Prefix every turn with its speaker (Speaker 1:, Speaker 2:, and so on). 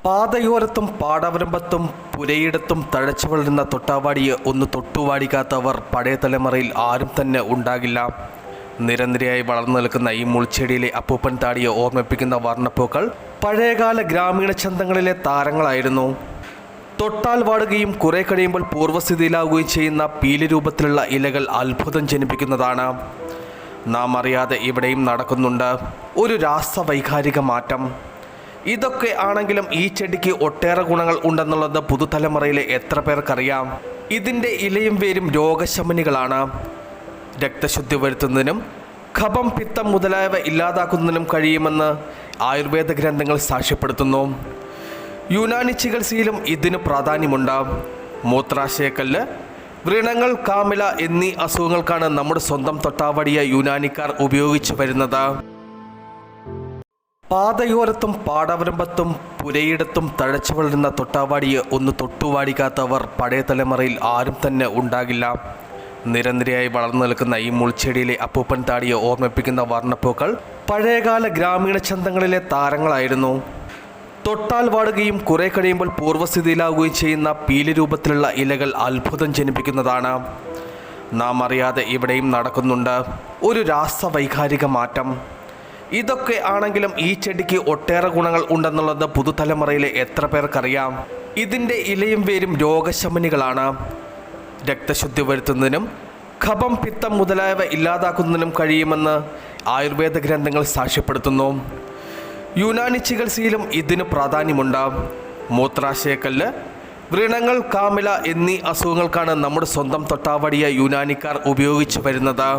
Speaker 1: പാതയോരത്തും പാടവരമ്പത്തും പുരയിടത്തും തഴച്ചു വളരുന്ന തൊട്ടാവാടിയെ ഒന്ന് തൊട്ടുവാടിക്കാത്തവർ പഴയ തലമുറയിൽ ആരും തന്നെ ഉണ്ടാകില്ല. നിരനിരയായി വളർന്നു നിൽക്കുന്ന ഈ മുൾച്ചെടിയിലെ അപ്പൂപ്പൻ താടിയെ ഓർമ്മിപ്പിക്കുന്ന വർണ്ണപ്പൂക്കൾ പഴയകാല ഗ്രാമീണ ചന്തങ്ങളിലെ താരങ്ങളായിരുന്നു. തൊട്ടാൽ വാടുകയും കുറെ കഴിയുമ്പോൾ പൂർവ്വസ്ഥിതിയിലാവുകയും ചെയ്യുന്ന പീലി രൂപത്തിലുള്ള ഇലകൾ അത്ഭുതം ജനിപ്പിക്കുന്നതാണ്. നാം അറിയാതെ ഇവിടെയും നടക്കുന്നുണ്ട് ഒരു രാസവൈകാരിക മാറ്റം. ഇതൊക്കെ ആണെങ്കിലും ഈ ചെടിക്ക് ഒട്ടേറെ ഗുണങ്ങൾ ഉണ്ടെന്നുള്ളത് പുതുതലമുറയിലെ എത്ര പേർക്കറിയാം. ഇതിൻ്റെ ഇലയും വേരും രോഗശമനികളാണ്. രക്തശുദ്ധി വരുത്തുന്നതിനും കഫം പിത്തം മുതലായവ ഇല്ലാതാക്കുന്നതിനും കഴിയുമെന്ന് ആയുർവേദ ഗ്രന്ഥങ്ങൾ സാക്ഷ്യപ്പെടുത്തുന്നു. യുനാനി ചികിത്സയിലും ഇതിന് പ്രാധാന്യമുണ്ട്. മൂത്രാശയക്കല്ല്, വ്രണങ്ങൾ, കാമില എന്നീ അസുഖങ്ങൾക്കാണ് നമ്മുടെ സ്വന്തം തൊട്ടാവാടിയ യുനാനിക്കാർ ഉപയോഗിച്ചു വരുന്നത്. പാതയോരത്തും പാടവരമ്പത്തും പുരയിടത്തും തഴച്ചു വളരുന്ന തൊട്ടാവാടിയെ ഒന്ന് തൊട്ടുവാടിക്കാത്തവർ പഴയ തലമുറയിൽ ആരും തന്നെ ഉണ്ടാകില്ല. നിരനിരയായി വളർന്നു നിൽക്കുന്ന ഈ മുൾച്ചെടിയിലെ അപ്പൂപ്പൻ താടിയെ ഓർമ്മിപ്പിക്കുന്ന വർണ്ണപ്പൂക്കൾ പഴയകാല ഗ്രാമീണ ചന്തങ്ങളിലെ താരങ്ങളായിരുന്നു. തൊട്ടാൽ വാടുകയും കുറെ കഴിയുമ്പോൾ പൂർവ്വസ്ഥിതിയിലാവുകയും ചെയ്യുന്ന പീലി രൂപത്തിലുള്ള ഇലകൾ അത്ഭുതം ജനിപ്പിക്കുന്നതാണ്. നാം അറിയാതെ ഇവിടെയും നടക്കുന്നുണ്ട് ഒരു രാസവൈകാരിക മാറ്റം. ഇതൊക്കെ ആണെങ്കിലും ഈ ചെടിക്ക് ഒട്ടേറെ ഗുണങ്ങൾ ഉണ്ടെന്നുള്ളത് പുതുതലമുറയിലെ എത്ര പേർക്കറിയാം. ഇതിൻ്റെ ഇലയും വേരും രോഗശമനികളാണ്. രക്തശുദ്ധി വരുത്തുന്നതിനും കഫം പിത്തം മുതലായവ ഇല്ലാതാക്കുന്നതിനും കഴിയുമെന്ന് ആയുർവേദ ഗ്രന്ഥങ്ങൾ സാക്ഷ്യപ്പെടുത്തുന്നു. യുനാനി ചികിത്സയിലും ഇതിന് പ്രാധാന്യമുണ്ട്. മൂത്രാശയക്കല്ല്, വ്രണങ്ങൾ, കാമില എന്നീ അസുഖങ്ങൾക്കാണ് നമ്മുടെ സ്വന്തം തൊട്ടാവാടിയ യുനാനിക്കാർ ഉപയോഗിച്ചു വരുന്നത്.